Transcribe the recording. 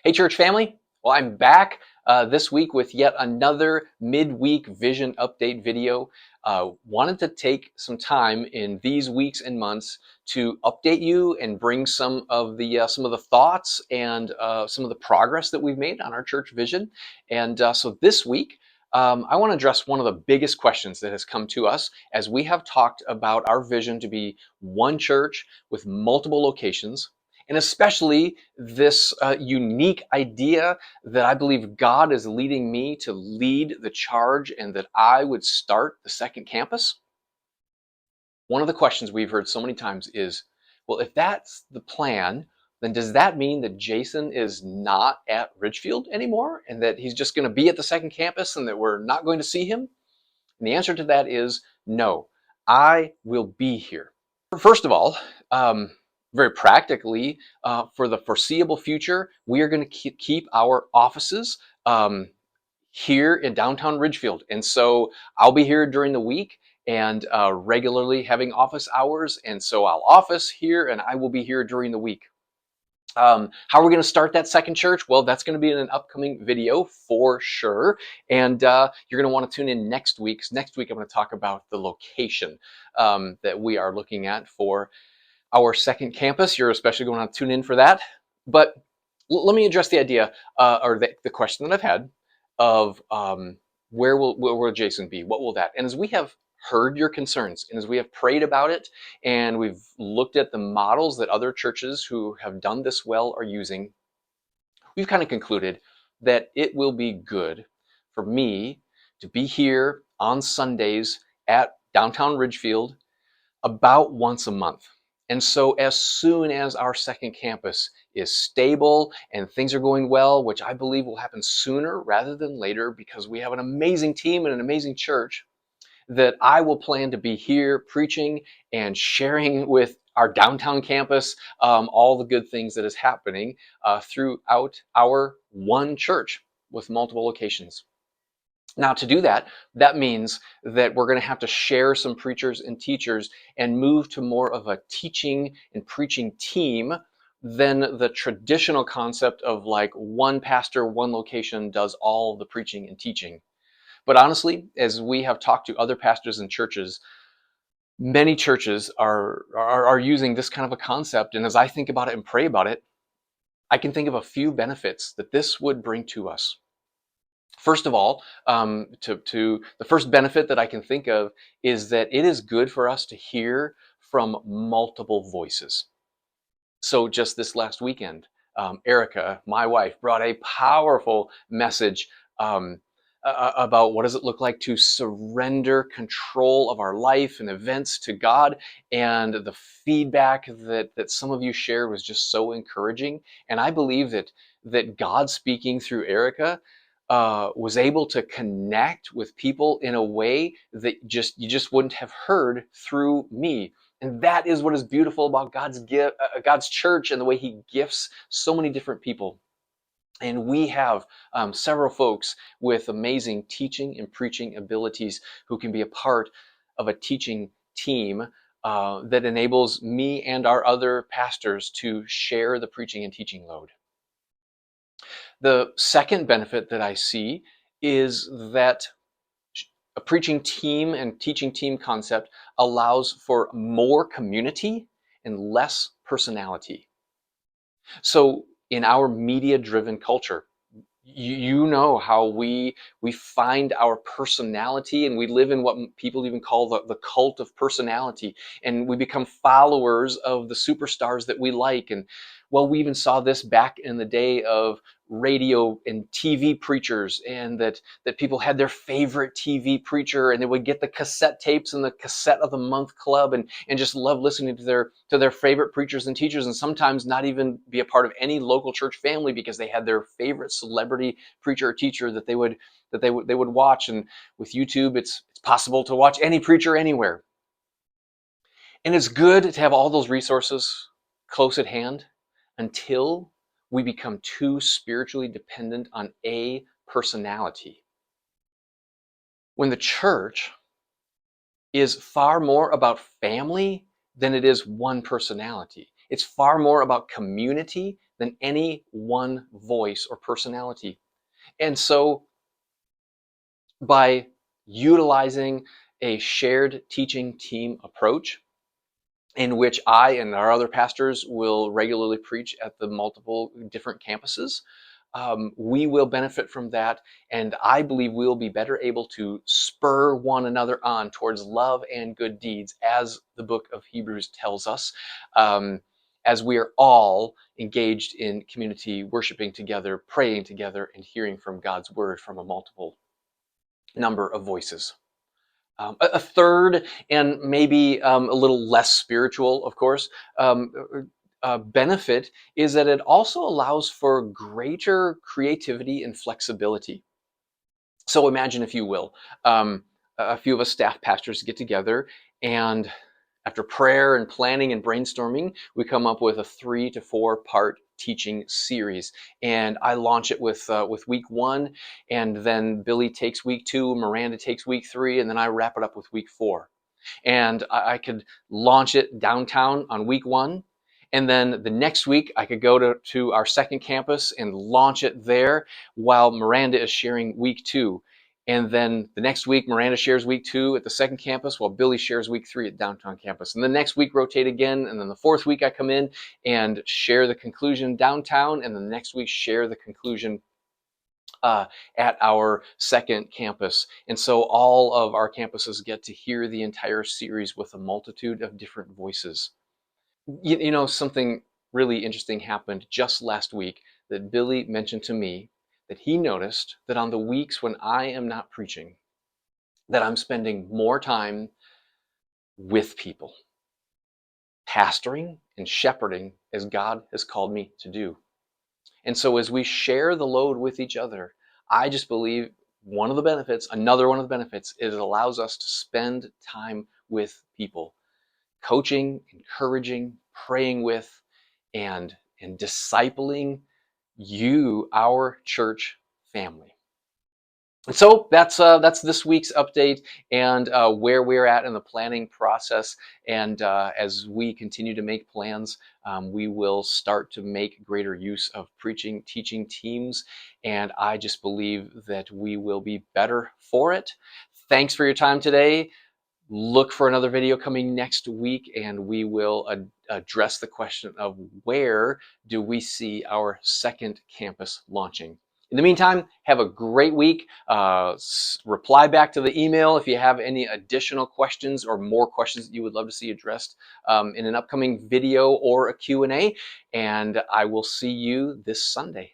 Hey, church family. Well, I'm back this week with yet another midweek vision update video. Wanted to take some time in these weeks and months to update you and bring some of the thoughts and some of the progress that we've made on our church vision. And so this week, I want to address one of the biggest questions that has come to us as we have talked about our vision to be one church with multiple locations, and especially this unique idea that I believe God is leading me to lead the charge and that I would start the second campus. One of the questions we've heard so many times is, well, if that's the plan, then does that mean that Jason is not at Ridgefield anymore and that he's just going to be at the second campus and that we're not going to see him? And the answer to that is no, I will be here. First of all, very practically, for the foreseeable future, we are going to keep our offices here in downtown Ridgefield. And so I'll be here during the week and regularly having office hours. And so I'll office here and I will be here during the week. How are we going to start that second church? Well, that's going to be in an upcoming video for sure. And you're going to want to tune in next week. Next week, I'm going to talk about the location that we are looking at for our second campus. You're especially going to want to tune in for that. But let me address the idea or the question that I've had of where will Jason be? What will that? And as we have heard your concerns and as we have prayed about it and we've looked at the models that other churches who have done this well are using, we've kind of concluded that it will be good for me to be here on Sundays at downtown Ridgefield about once a month. And so as soon as our second campus is stable and things are going well, which I believe will happen sooner rather than later because we have an amazing team and an amazing church, that I will plan to be here preaching and sharing with our downtown campus all the good things that is happening throughout our one church with multiple locations. Now, to do that, that means that we're going to have to share some preachers and teachers and move to more of a teaching and preaching team than the traditional concept of like one pastor, one location does all the preaching and teaching. But honestly, as we have talked to other pastors and churches, many churches are using this kind of a concept. And as I think about it and pray about it, I can think of a few benefits that this would bring to us. First of all, the first benefit that I can think of is that it is good for us to hear from multiple voices. So just this last weekend, Erica, my wife, brought a powerful message about what does it look like to surrender control of our life and events to God. And the feedback that some of you shared was just so encouraging. And I believe that God speaking through Erica was able to connect with people in a way that you just wouldn't have heard through me. And that is what is beautiful about God's church and the way He gifts so many different people. And we have several folks with amazing teaching and preaching abilities who can be a part of a teaching team that enables me and our other pastors to share the preaching and teaching load. The second benefit that I see is that a preaching team and teaching team concept allows for more community and less personality. So in our media-driven culture, you know how we find our personality, and we live in what people even call the cult of personality, and we become followers of the superstars that we like. And well, we even saw this back in the day of radio and TV preachers, and that people had their favorite TV preacher, and they would get the cassette tapes and the cassette of the month club, and just love listening to their favorite preachers and teachers, and sometimes not even be a part of any local church family because they had their favorite celebrity preacher or teacher that they would watch. And with YouTube, it's possible to watch any preacher anywhere. And it's good to have all those resources close at hand until we become too spiritually dependent on a personality. When the church is far more about family than it is one personality. It's far more about community than any one voice or personality. And so by utilizing a shared teaching team approach, in which I and our other pastors will regularly preach at the multiple different campuses, we will benefit from that. And I believe we'll be better able to spur one another on towards love and good deeds, as the book of Hebrews tells us, as we are all engaged in community, worshiping together, praying together, and hearing from God's word from a multiple number of voices. A third, and maybe a little less spiritual, of course, benefit is that it also allows for greater creativity and flexibility. So imagine, if you will, a few of us staff pastors get together, and after prayer and planning and brainstorming, we come up with a 3 to 4 part teaching series. And I launch it with week 1, and then Billy takes week 2, Miranda takes week 3, and then I wrap it up with week 4. And I could launch it downtown on week 1. And then the next week, I could go to our second campus and launch it there while Miranda is sharing week 2. And then the next week, Miranda shares week 2 at the second campus while Billy shares week 3 at downtown campus. And the next week, rotate again. And then the fourth week, I come in and share the conclusion downtown. And then the next week, share the conclusion at our second campus. And so all of our campuses get to hear the entire series with a multitude of different voices. You know, something really interesting happened just last week that Billy mentioned to me, that he noticed that on the weeks when I am not preaching, that I'm spending more time with people, pastoring and shepherding as God has called me to do. And so as we share the load with each other, I just believe another one of the benefits, is it allows us to spend time with people, coaching, encouraging, praying with, and discipling you, our church family. And so that's this week's update, and where we're at in the planning process. And as we continue to make plans, we will start to make greater use of preaching, teaching teams. And I just believe that we will be better for it. Thanks for your time today. Look for another video coming next week, and we will address the question of where do we see our second campus launching. In the meantime, have a great week. Reply back to the email if you have any additional questions or more questions that you would love to see addressed in an upcoming video or a Q&A. And I will see you this Sunday.